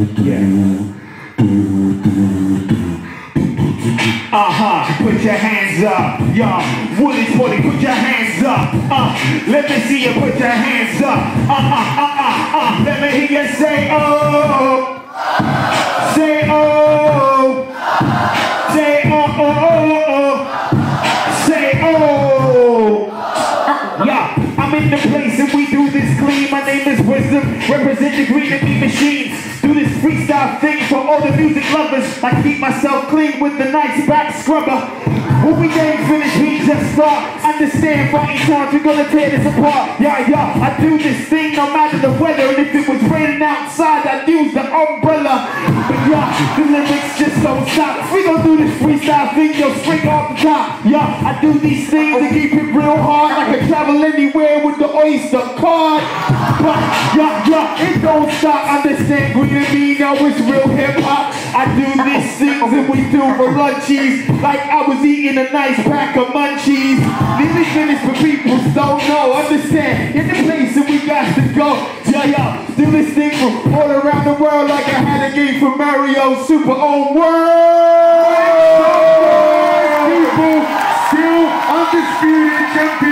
Put your hands up, y'all. Woolly, put your hands up. Let me see you put your hands up. Let me hear you say oh. Say oh. Say oh, oh, oh, oh. Say oh. Yeah, I'm in the place and we do this clean. My name is Wisdom, represent the green and me machines. Do this freestyle thing for all the music lovers. I keep myself clean with the nice back scrubber. When we ain't finished, we just start. Understand, fighting times, we're gonna tear this apart. Yeah, I do this thing no matter the weather. And if it was raining outside, I'd use the umbrella. But yeah, the lyrics just don't stop. We gon' do this freestyle thing, yo, straight off the top. Yeah, I do these things to keep it real hard. I can travel anywhere with the Oyster card. But yeah, it don't stop. Understand, green and me, now it's real hip-hop. I do these things and we do for lunchies. Like I was eating a nice pack of munchies. These minutes for people who don't know. Understand, in the place that we got to go. Yeah, do this thing from all around the world like I had a game for Mario Super Own World. People, still undisputed champion.